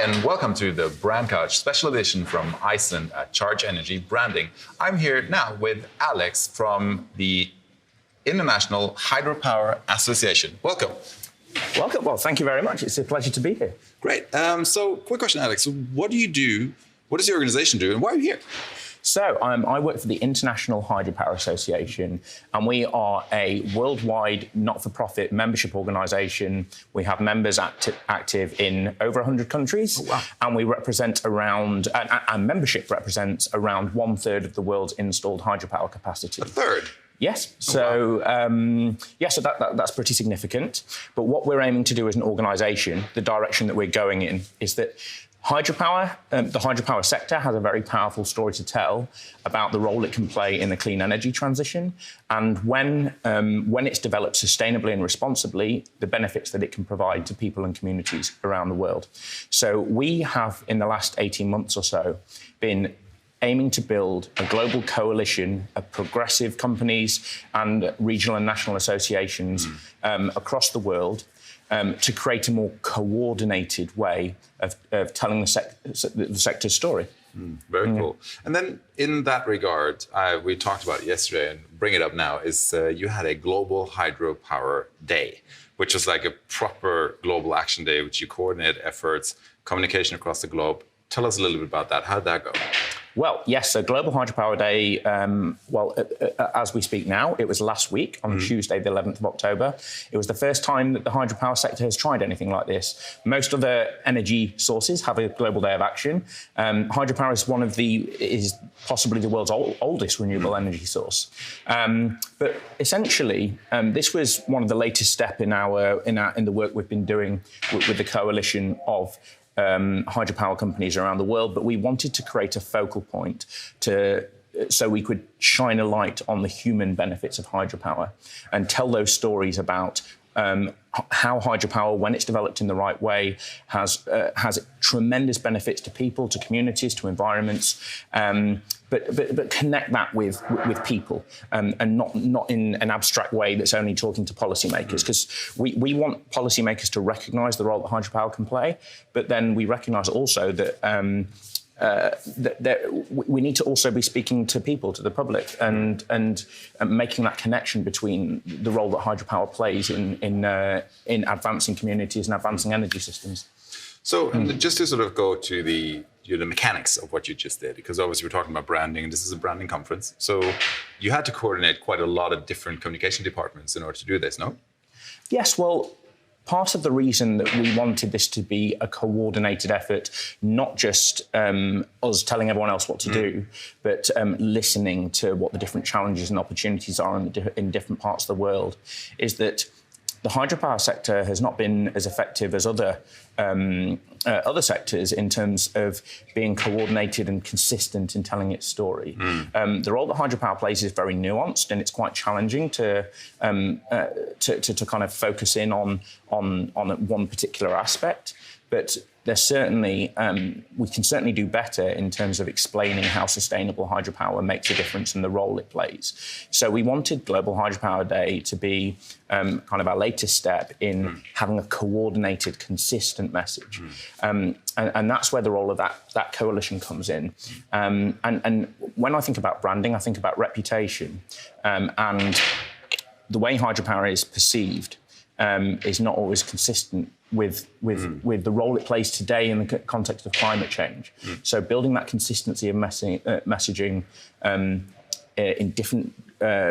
and welcome to the Brand Couch special edition from Iceland at Charge Energy Branding. I'm here now with Alex from the International Hydropower Association. Welcome. Welcome. Well, thank you very much. It's a pleasure to be here. Great. So, quick question, Alex. What do you do? What does your organization do, and why are you here? So I work for the International Hydropower Association, and we are a worldwide not-for-profit membership organisation. We have members active in over 100 countries, and we represent around, our membership represents around 1/3 of the world's installed hydropower capacity. 1/3? Yes. So, so that's pretty significant. But what we're aiming to do as an organisation, the direction that we're going in, is that hydropower, the hydropower sector has a very powerful story to tell about the role it can play in the clean energy transition, and when it's developed sustainably and responsibly, the benefits that it can provide to people and communities around the world. So we have, in the last 18 months or so, been aiming to build a global coalition of progressive companies and regional and national associations across the world to create a more coordinated way of telling the sector's story. Very cool. And then in that regard, we talked about it yesterday and bring it up now, is you had a global hydropower day, which was like a proper global action day, which you coordinate efforts, communication across the globe. Tell us a little bit about that. How did that go? Well, yes, so Global Hydropower Day, as we speak now, it was last week on Tuesday, the 11th of October. It was the first time that the hydropower sector has tried anything like this. Most other energy sources have a global day of action. Hydropower is possibly the world's oldest renewable energy source. But essentially, this was one of the latest steps in the work we've been doing with the coalition of hydropower companies around the world, but we wanted to create a focal point so we could shine a light on the human benefits of hydropower and tell those stories about how hydropower, when it's developed in the right way, has tremendous benefits to people, to communities, to environments, but connect that with people and not in an abstract way that's only talking to policymakers, because we want policymakers to recognise the role that hydropower can play, but then we recognise also that we need to also be speaking to people, to the public, and making that connection between the role that hydropower plays in advancing communities and advancing energy systems. So just to sort of go to the mechanics of what you just did, because obviously we're talking about branding, and this is a branding conference. So you had to coordinate quite a lot of different communication departments in order to do this, no? Yes, well, part of the reason that we wanted this to be a coordinated effort, not just us telling everyone else what to do, but listening to what the different challenges and opportunities are in different parts of the world, is that the hydropower sector has not been as effective as other sectors in terms of being coordinated and consistent in telling its story. The role that hydropower plays is very nuanced, and it's quite challenging to kind of focus in on one particular aspect. But there's certainly we can certainly do better in terms of explaining how sustainable hydropower makes a difference and the role it plays. So we wanted Global Hydropower Day to be kind of our latest step in having a coordinated, consistent message. And that's where the role of that coalition comes in. And when I think about branding, I think about reputation. And the way hydropower is perceived is not always consistent with the role it plays today in the context of climate change. So building that consistency of messaging in different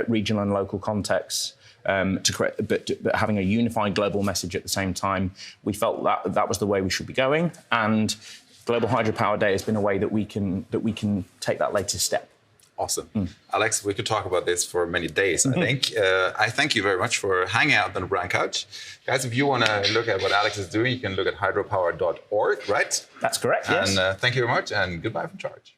regional and local contexts, but having a unified global message at the same time, we felt that was the way we should be going. And Global Hydropower Day has been a way that we can take that latest step. Awesome. Alex, we could talk about this for many days, I think. I thank you very much for hanging out on the Brand Couch. Guys, if you want to look at what Alex is doing, you can look at hydropower.org, right? That's correct, yes. And thank you very much, and goodbye from Charge.